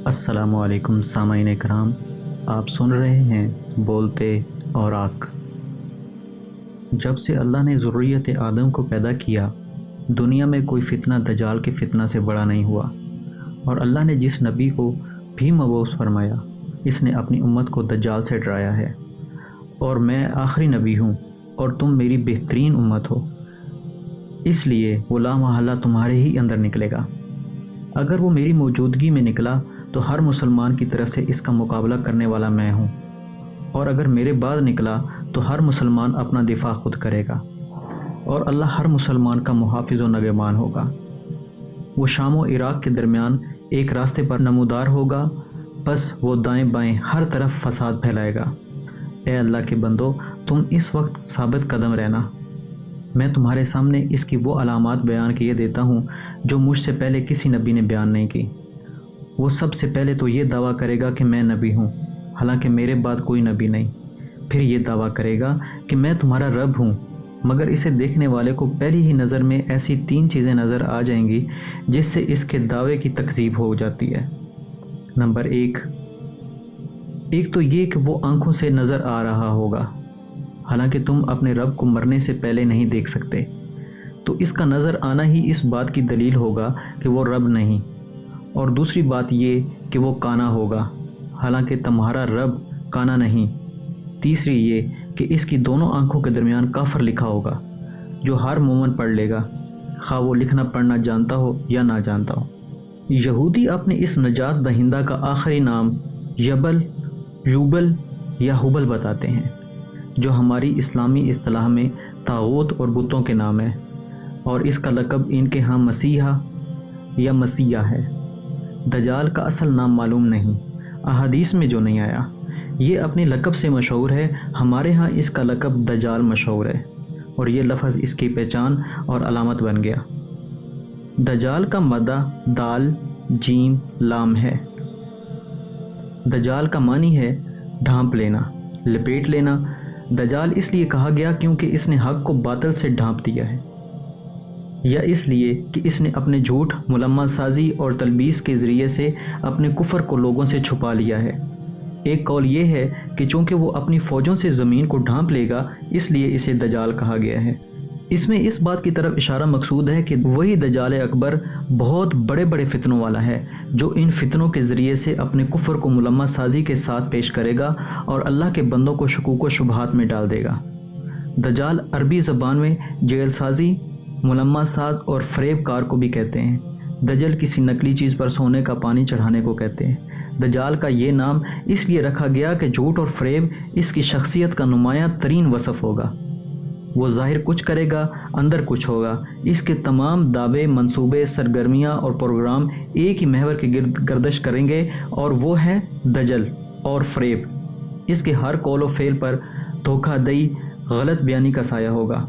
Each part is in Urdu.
السلام علیکم سامعین کرام، آپ سن رہے ہیں بولتے اور آنکھ۔ جب سے اللہ نے ذریت آدم کو پیدا کیا، دنیا میں کوئی فتنہ دجال کے فتنہ سے بڑا نہیں ہوا، اور اللہ نے جس نبی کو بھی مبعوث فرمایا، اس نے اپنی امت کو دجال سے ڈرایا ہے۔ اور میں آخری نبی ہوں اور تم میری بہترین امت ہو، اس لیے وہ لا محالہ تمہارے ہی اندر نکلے گا۔ اگر وہ میری موجودگی میں نکلا تو ہر مسلمان کی طرف سے اس کا مقابلہ کرنے والا میں ہوں، اور اگر میرے بعد نکلا تو ہر مسلمان اپنا دفاع خود کرے گا، اور اللہ ہر مسلمان کا محافظ و نگہبان ہوگا۔ وہ شام و عراق کے درمیان ایک راستے پر نمودار ہوگا، بس وہ دائیں بائیں ہر طرف فساد پھیلائے گا۔ اے اللہ کے بندو، تم اس وقت ثابت قدم رہنا۔ میں تمہارے سامنے اس کی وہ علامات بیان کیے دیتا ہوں جو مجھ سے پہلے کسی نبی نے بیان نہیں کی۔ وہ سب سے پہلے تو یہ دعویٰ کرے گا کہ میں نبی ہوں، حالانکہ میرے بعد کوئی نبی نہیں۔ پھر یہ دعویٰ کرے گا کہ میں تمہارا رب ہوں، مگر اسے دیکھنے والے کو پہلی ہی نظر میں ایسی 3 چیزیں نظر آ جائیں گی جس سے اس کے دعوے کی تکذیب ہو جاتی ہے۔ نمبر 1، ایک تو یہ کہ وہ آنکھوں سے نظر آ رہا ہوگا، حالانکہ تم اپنے رب کو مرنے سے پہلے نہیں دیکھ سکتے، تو اس کا نظر آنا ہی اس بات کی دلیل ہوگا کہ وہ رب نہیں۔ اور دوسری بات یہ کہ وہ کانا ہوگا، حالانکہ تمہارا رب کانا نہیں۔ تیسری یہ کہ اس کی دونوں آنکھوں کے درمیان کافر لکھا ہوگا، جو ہر مومن پڑھ لے گا، خواہ وہ لکھنا پڑھنا جانتا ہو یا نہ جانتا ہو۔ یہودی اپنے اس نجات دہندہ کا آخری نام یبل، یوبل یا حبل بتاتے ہیں، جو ہماری اسلامی اصطلاح میں طاغوت اور بتوں کے نام ہے، اور اس کا لقب ان کے ہاں مسیحا یا مسیح ہے۔ دجال کا اصل نام معلوم نہیں، احادیث میں جو نہیں آیا۔ یہ اپنے لقب سے مشہور ہے، ہمارے ہاں اس کا لقب دجال مشہور ہے، اور یہ لفظ اس کی پہچان اور علامت بن گیا۔ دجال کا مادہ دال جیم لام ہے۔ دجال کا معنی ہے ڈھانپ لینا، لپیٹ لینا۔ دجال اس لیے کہا گیا کیونکہ اس نے حق کو باطل سے ڈھانپ دیا ہے، یا اس لیے کہ اس نے اپنے جھوٹ، ملمہ سازی اور تلبیس کے ذریعے سے اپنے کفر کو لوگوں سے چھپا لیا ہے۔ ایک قول یہ ہے کہ چونکہ وہ اپنی فوجوں سے زمین کو ڈھانپ لے گا، اس لیے اسے دجال کہا گیا ہے۔ اس میں اس بات کی طرف اشارہ مقصود ہے کہ وہی دجال اکبر بہت بڑے بڑے فتنوں والا ہے، جو ان فتنوں کے ذریعے سے اپنے کفر کو ملمہ سازی کے ساتھ پیش کرے گا اور اللہ کے بندوں کو شکوک و شبہات میں ڈال دے گا۔ دجال عربی زبان میں جیل سازی، ملمہ ساز اور فریب کار کو بھی کہتے ہیں۔ دجل کسی نقلی چیز پر سونے کا پانی چڑھانے کو کہتے ہیں۔ دجال کا یہ نام اس لیے رکھا گیا کہ جھوٹ اور فریب اس کی شخصیت کا نمایاں ترین وصف ہوگا۔ وہ ظاہر کچھ کرے گا، اندر کچھ ہوگا۔ اس کے تمام دعوے، منصوبے، سرگرمیاں اور پروگرام ایک ہی محور کے گرد گردش کریں گے، اور وہ ہے دجل اور فریب۔ اس کے ہر قول و فعل پر دھوکہ دہی، غلط بیانی کا سایہ ہوگا۔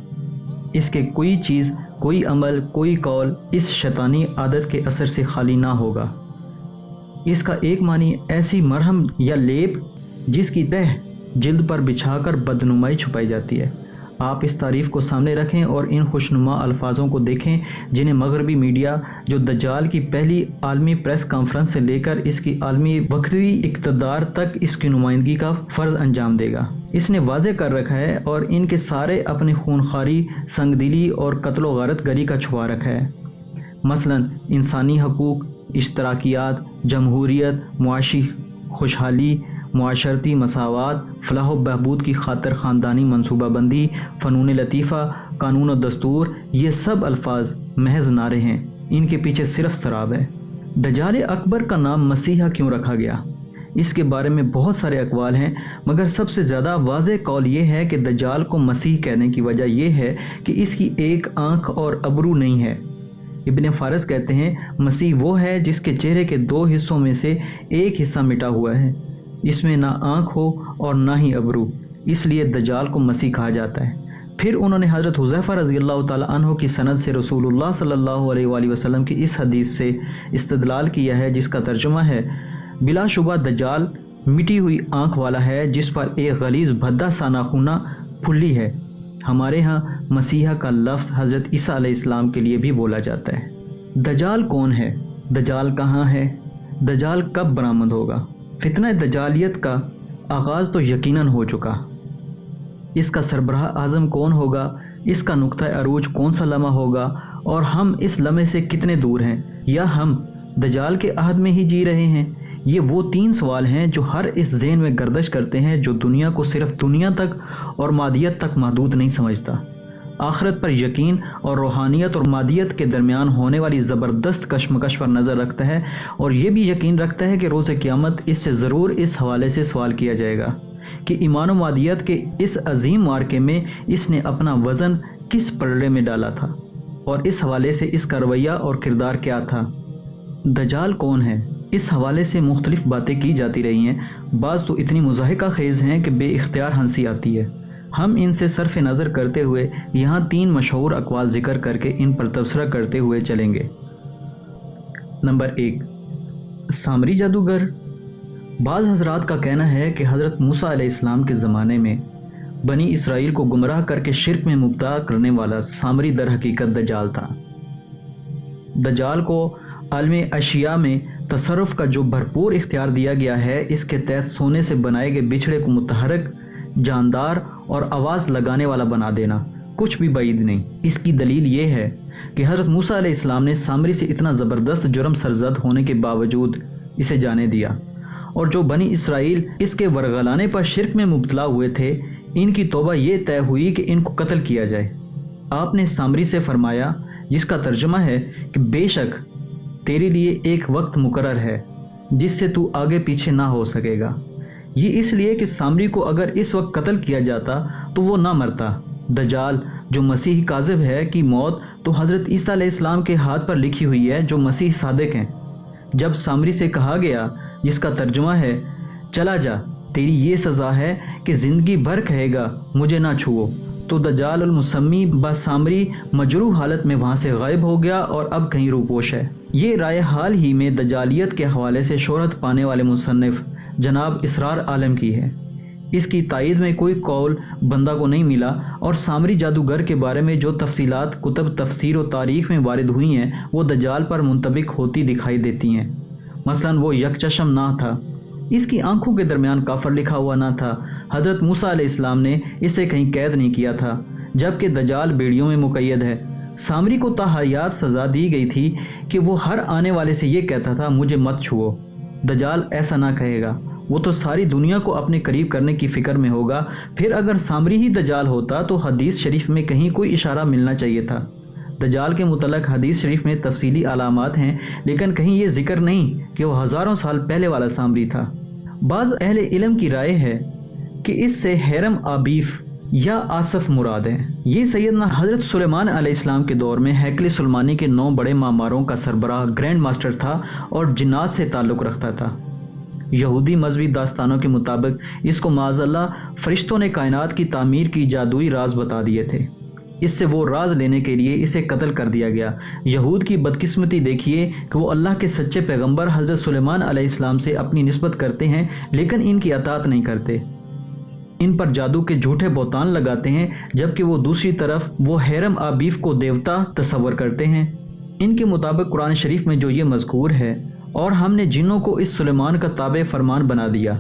اس کے کوئی چیز، کوئی عمل، کوئی قول اس شیطانی عادت کے اثر سے خالی نہ ہوگا۔ اس کا ایک معنی ایسی مرہم یا لیپ جس کی تہ جلد پر بچھا کر بدنمائی چھپائی جاتی ہے۔ آپ اس تعریف کو سامنے رکھیں اور ان خوشنما الفاظوں کو دیکھیں جنہیں مغربی میڈیا، جو دجال کی پہلی عالمی پریس کانفرنس سے لے کر اس کی عالمی وقتی اقتدار تک اس کی نمائندگی کا فرض انجام دے گا، اس نے واضح کر رکھا ہے، اور ان کے سارے اپنی خونخواری، سنگ دلی اور قتل و غارت گری کا چھپا رکھا ہے۔ مثلا انسانی حقوق، اشتراکیات، جمہوریت، معاشی خوشحالی، معاشرتی مساوات، فلاح و بہبود کی خاطر خاندانی منصوبہ بندی، فنون لطیفہ، قانون و دستور، یہ سب الفاظ محض نعرے ہیں، ان کے پیچھے صرف سراب ہے۔ دجال اکبر کا نام مسیحا کیوں رکھا گیا؟ اس کے بارے میں بہت سارے اقوال ہیں، مگر سب سے زیادہ واضح قول یہ ہے کہ دجال کو مسیح کہنے کی وجہ یہ ہے کہ اس کی ایک آنکھ اور ابرو نہیں ہے۔ ابن فارس کہتے ہیں مسیح وہ ہے جس کے چہرے کے 2 حصوں میں سے ایک حصہ مٹا ہوا ہے، اس میں نہ آنکھ ہو اور نہ ہی ابرو، اس لیے دجال کو مسیح کہا جاتا ہے۔ پھر انہوں نے حضرت حذیفہ رضی اللہ تعالیٰ عنہ کی سند سے رسول اللہ صلی اللہ علیہ وآلہ وسلم کی اس حدیث سے استدلال کیا ہے، جس کا ترجمہ ہے بلا شبہ دجال مٹی ہوئی آنکھ والا ہے جس پر ایک غلیظ بھدا سا ناخونہ پھلی ہے۔ ہمارے ہاں مسیحا کا لفظ حضرت عیسیٰ علیہ السلام کے لیے بھی بولا جاتا ہے۔ دجال کون ہے؟ دجال کہاں ہے؟ دجال کب برآمد ہوگا؟ فتنہ دجالیت کا آغاز تو یقیناً ہو چکا۔ اس کا سربراہ اعظم کون ہوگا، اس کا نقطہ عروج کون سا لمحہ ہوگا، اور ہم اس لمحے سے کتنے دور ہیں، یا ہم دجال کے عہد میں ہی جی رہے ہیں؟ یہ وہ 3 سوال ہیں جو ہر اس ذہن میں گردش کرتے ہیں جو دنیا کو صرف دنیا تک اور مادیت تک محدود نہیں سمجھتا۔ آخرت پر یقین اور روحانیت اور مادیت کے درمیان ہونے والی زبردست کشمکش پر نظر رکھتا ہے، اور یہ بھی یقین رکھتا ہے کہ روز قیامت اس سے ضرور اس حوالے سے سوال کیا جائے گا کہ ایمان و مادیت کے اس عظیم معرکے میں اس نے اپنا وزن کس پلڑے میں ڈالا تھا، اور اس حوالے سے اس کا رویہ اور کردار کیا تھا۔ دجال کون ہے؟ اس حوالے سے مختلف باتیں کی جاتی رہی ہیں، بعض تو اتنی مضحکہ خیز ہیں کہ بے اختیار ہنسی آتی ہے۔ ہم ان سے صرف نظر کرتے ہوئے یہاں 3 مشہور اقوال ذکر کر کے ان پر تبصرہ کرتے ہوئے چلیں گے۔ نمبر 1، سامری جادوگر۔ بعض حضرات کا کہنا ہے کہ حضرت موسیٰ علیہ السلام کے زمانے میں بنی اسرائیل کو گمراہ کر کے شرک میں مبتلا کرنے والا سامری در حقیقت دجال تھا۔ دجال کو عالم اشیاء میں تصرف کا جو بھرپور اختیار دیا گیا ہے، اس کے تحت سونے سے بنائے گئے بچھڑے کو متحرک، جاندار اور آواز لگانے والا بنا دینا کچھ بھی بعید نہیں۔ اس کی دلیل یہ ہے کہ حضرت موسیٰ علیہ السلام نے سامری سے اتنا زبردست جرم سرزد ہونے کے باوجود اسے جانے دیا، اور جو بنی اسرائیل اس کے ورغلانے پر شرک میں مبتلا ہوئے تھے، ان کی توبہ یہ طے ہوئی کہ ان کو قتل کیا جائے۔ آپ نے سامری سے فرمایا، جس کا ترجمہ ہے کہ بے شک تیرے لیے ایک وقت مقرر ہے جس سے تو آگے پیچھے نہ ہو سکے گا۔ یہ اس لیے کہ سامری کو اگر اس وقت قتل کیا جاتا تو وہ نہ مرتا۔ دجال جو مسیح کاذب ہے کی موت تو حضرت عیسیٰ علیہ السلام کے ہاتھ پر لکھی ہوئی ہے جو مسیح صادق ہیں۔ جب سامری سے کہا گیا، جس کا ترجمہ ہے چلا جا، تیری یہ سزا ہے کہ زندگی بھر کہے گا مجھے نہ چھوؤ، تو دجال المسمی بسامری مجروح حالت میں وہاں سے غائب ہو گیا اور اب کہیں روپوش ہے۔ یہ رائے حال ہی میں دجالیت کے حوالے سے شہرت پانے والے مصنف جناب اسرار عالم کی ہے۔ اس کی تائید میں کوئی قول بندہ کو نہیں ملا، اور سامری جادوگر کے بارے میں جو تفصیلات کتب تفسیر و تاریخ میں وارد ہوئی ہیں وہ دجال پر منطبق ہوتی دکھائی دیتی ہیں۔ مثلا وہ یک چشم نہ تھا، اس کی آنکھوں کے درمیان کافر لکھا ہوا نہ تھا، حضرت موسیٰ علیہ السلام نے اسے کہیں قید نہیں کیا تھا، جبکہ دجال بیڑیوں میں مقید ہے۔ سامری کو تاحیات سزا دی گئی تھی کہ وہ ہر آنے والے سے یہ کہتا تھا مجھے مت چھوؤ۔ دجال ایسا نہ کہے گا، وہ تو ساری دنیا کو اپنے قریب کرنے کی فکر میں ہوگا۔ پھر اگر سامری ہی دجال ہوتا تو حدیث شریف میں کہیں کوئی اشارہ ملنا چاہیے تھا۔ دجال کے متعلق حدیث شریف میں تفصیلی علامات ہیں، لیکن کہیں یہ ذکر نہیں کہ وہ ہزاروں سال پہلے والا سامری تھا۔ بعض اہل علم کی رائے ہے کہ اس سے ہیرم آبیف یا آصف مراد ہے۔ یہ سیدنا حضرت سلیمان علیہ السلام کے دور میں ہیکل سلیمانی کے 9 بڑے معماروں کا سربراہ گرینڈ ماسٹر تھا اور جنات سے تعلق رکھتا تھا۔ یہودی مذہبی داستانوں کے مطابق اس کو معاذ اللہ فرشتوں نے کائنات کی تعمیر کی جادوئی راز بتا دیے تھے۔ اس سے وہ راز لینے کے لیے اسے قتل کر دیا گیا۔ یہود کی بدقسمتی دیکھیے کہ وہ اللہ کے سچے پیغمبر حضرت سلیمان علیہ السلام سے اپنی نسبت کرتے ہیں، لیکن ان کی اطاعت نہیں کرتے، ان پر جادو کے جھوٹے بہتان لگاتے ہیں، جبکہ وہ دوسری طرف وہ ہیرم آبیف کو دیوتا تصور کرتے ہیں۔ ان کے مطابق قرآن شریف میں جو یہ مذکور ہے، اور ہم نے جنوں کو اس سلیمان کا تابع فرمان بنا دیا،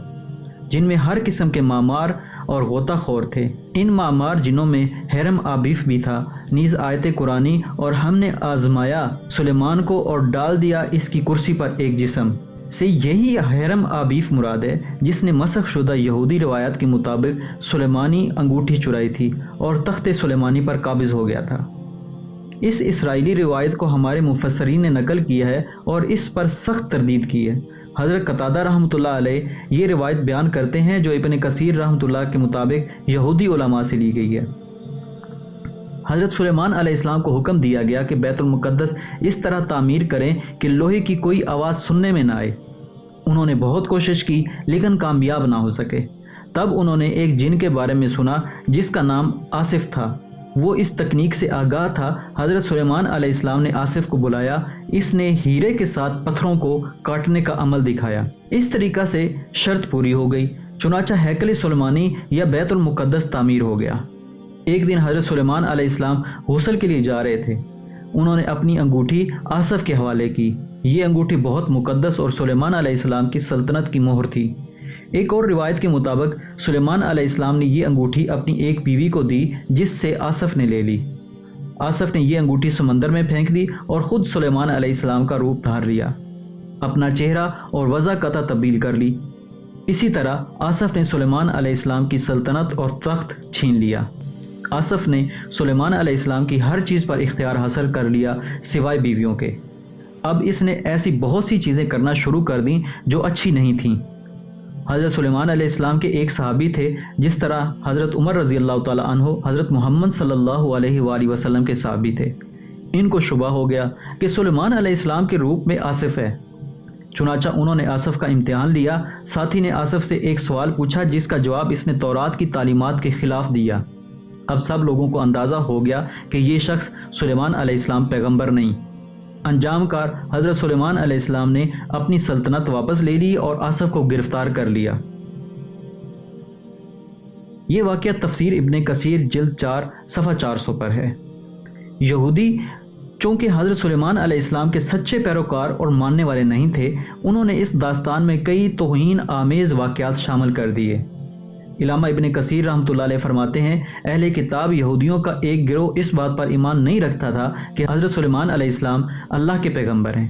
جن میں ہر قسم کے معمار اور غوطہ خور تھے۔ ان معمار جنوں میں ہیرم آبیف بھی تھا، نیز آیت قرآنی اور ہم نے آزمایا سلیمان کو اور ڈال دیا اس کی کرسی پر ایک جسم سے یہی ہیرم آبیف مراد ہے، جس نے مسخ شدہ یہودی روایات کے مطابق سلیمانی انگوٹھی چرائی تھی اور تخت سلیمانی پر قابض ہو گیا تھا۔ اس اسرائیلی روایت کو ہمارے مفسرین نے نقل کیا ہے اور اس پر سخت تردید کی ہے۔ حضرت قتادہ رحمۃ اللہ علیہ یہ روایت بیان کرتے ہیں جو ابن کثیر رحمۃ اللہ کے مطابق یہودی علماء سے لی گئی ہے۔ حضرت سلیمان علیہ السلام کو حکم دیا گیا کہ بیت المقدس اس طرح تعمیر کریں کہ لوہے کی کوئی آواز سننے میں نہ آئے۔ انہوں نے بہت کوشش کی لیکن کامیاب نہ ہو سکے۔ تب انہوں نے ایک جن کے بارے میں سنا جس کا نام آصف تھا۔ وہ اس تکنیک سے آگاہ تھا۔ حضرت سلیمان علیہ السلام نے آصف کو بلایا، اس نے ہیرے کے ساتھ پتھروں کو کاٹنے کا عمل دکھایا۔ اس طریقہ سے شرط پوری ہو گئی، چنانچہ ہیکل سلیمانی یا بیت المقدس تعمیر ہو گیا۔ ایک دن حضرت سلیمان علیہ السلام غسل کے لیے جا رہے تھے۔ انہوں نے اپنی انگوٹھی آصف کے حوالے کی، یہ انگوٹھی بہت مقدس اور سلیمان علیہ السلام کی سلطنت کی مہر تھی۔ ایک اور روایت کے مطابق سلیمان علیہ السلام نے یہ انگوٹھی اپنی ایک بیوی کو دی جس سے آصف نے لے لی۔ آصف نے یہ انگوٹھی سمندر میں پھینک دی اور خود سلیمان علیہ السلام کا روپ دھار لیا، اپنا چہرہ اور وضع قطع تبدیل کر لی۔ اسی طرح آصف نے سلیمان علیہ السلام کی سلطنت اور تخت چھین لیا۔ آصف نے سلیمان علیہ السلام کی ہر چیز پر اختیار حاصل کر لیا سوائے بیویوں کے۔ اب اس نے ایسی بہت سی چیزیں کرنا شروع کر دیں جو اچھی نہیں تھیں۔ حضرت سلیمان علیہ السلام کے ایک صحابی تھے، جس طرح حضرت عمر رضی اللہ تعالی عنہ حضرت محمد صلی اللہ علیہ وآلہ وسلم کے صحابی تھے۔ ان کو شبہ ہو گیا کہ سلیمان علیہ السلام کے روپ میں آصف ہے، چنانچہ انہوں نے آصف کا امتحان لیا۔ ساتھی نے آصف سے ایک سوال پوچھا جس کا جواب اس نے تورات کی تعلیمات کے خلاف دیا۔ اب سب لوگوں کو اندازہ ہو گیا کہ یہ شخص سلیمان علیہ السلام پیغمبر نہیں۔ انجام کار حضرت سلیمان علیہ السلام نے اپنی سلطنت واپس لے لی اور آصف کو گرفتار کر لیا۔ یہ واقعہ تفسیر ابن کثیر جلد 4 صفحہ 400 پر ہے۔ یہودی چونکہ حضرت سلیمان علیہ السلام کے سچے پیروکار اور ماننے والے نہیں تھے، انہوں نے اس داستان میں کئی توہین آمیز واقعات شامل کر دیے۔ علامہ ابن کثیر رحمۃ اللہ علیہ فرماتے ہیں، اہل کتاب یہودیوں کا ایک گروہ اس بات پر ایمان نہیں رکھتا تھا کہ حضرت سلیمان علیہ السلام اللہ کے پیغمبر ہیں،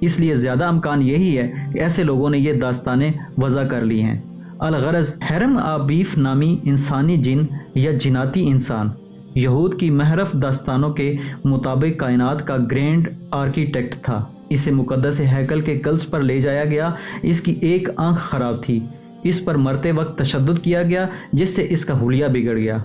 اس لیے زیادہ امکان یہی ہے کہ ایسے لوگوں نے یہ داستانیں وضع کر لی ہیں۔ الغرض ہرم آبیف نامی انسانی جن یا جناتی انسان یہود کی محرف داستانوں کے مطابق کائنات کا گرینڈ آرکیٹیکٹ تھا۔ اسے مقدس ہیکل کے کلس پر لے جایا گیا۔ اس کی ایک آنکھ خراب تھی، اس پر مرتے وقت تشدد کیا گیا جس سے اس کا حلیہ بگڑ گیا۔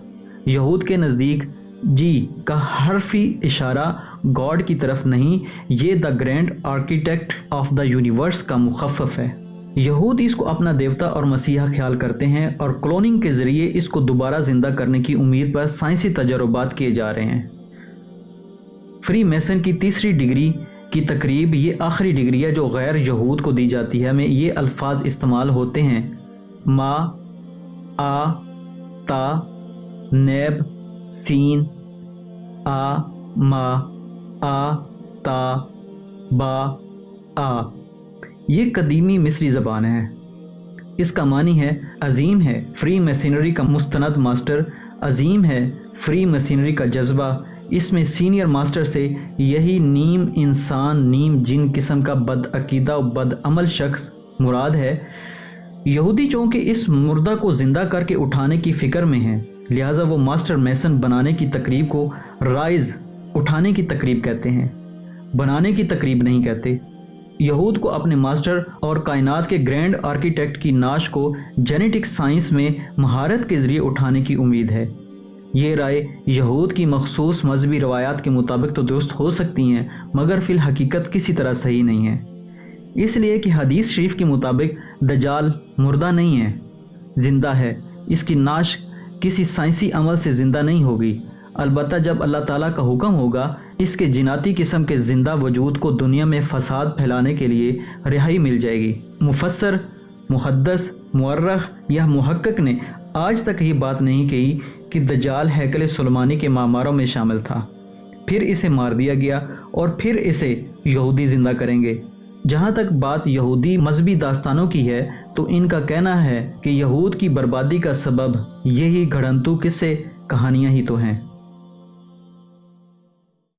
یہود کے نزدیک جی کا حرفی اشارہ گاڈ کی طرف نہیں، یہ the grand architect of the universe کا مخفف ہے۔ یہود اس کو اپنا دیوتا اور مسیحا خیال کرتے ہیں اور کلوننگ کے ذریعے اس کو دوبارہ زندہ کرنے کی امید پر سائنسی تجربات کیے جا رہے ہیں۔ فری میسن کی تیسری ڈگری کی تقریب، یہ آخری ڈگری ہے جو غیر یہود کو دی جاتی ہے، میں یہ الفاظ استعمال ہوتے ہیں: ما، آ، تا، نیب، سین، آ، ما، آ، تا، با، آ۔ یہ قدیمی مصری زبان ہے۔ اس کا معنی ہے عظیم ہے فری میسنری کا مستند ماسٹر، عظیم ہے فری میسنری کا جذبہ۔ اس میں سینئر ماسٹر سے یہی نیم انسان نیم جن قسم کا بد عقیدہ و بد عمل شخص مراد ہے۔ یہودی چونکہ اس مردہ کو زندہ کر کے اٹھانے کی فکر میں ہیں، لہٰذا وہ ماسٹر میسن بنانے کی تقریب کو رائز اٹھانے کی تقریب کہتے ہیں، بنانے کی تقریب نہیں کہتے۔ یہود کو اپنے ماسٹر اور کائنات کے گرینڈ آرکیٹیکٹ کی نعش کو جینیٹک سائنس میں مہارت کے ذریعے اٹھانے کی امید ہے۔ یہ رائے یہود کی مخصوص مذہبی روایات کے مطابق تو درست ہو سکتی ہیں، مگر فی الحقیقت کسی طرح صحیح نہیں ہے، اس لیے کہ حدیث شریف کے مطابق دجال مردہ نہیں ہے، زندہ ہے۔ اس کی نعش کسی سائنسی عمل سے زندہ نہیں ہوگی، البتہ جب اللہ تعالیٰ کا حکم ہوگا اس کے جناتی قسم کے زندہ وجود کو دنیا میں فساد پھیلانے کے لیے رہائی مل جائے گی۔ مفسر، محدث، مورخ یا محقق نے آج تک یہ بات نہیں کہی کہ دجال ہیکل سلیمانی کے معماروں میں شامل تھا، پھر اسے مار دیا گیا اور پھر اسے یہودی زندہ کریں گے۔ جہاں تک بات یہودی مذہبی داستانوں کی ہے تو ان کا کہنا ہے کہ یہود کی بربادی کا سبب یہی گھڑنتو قصے کہانیاں ہی تو ہیں۔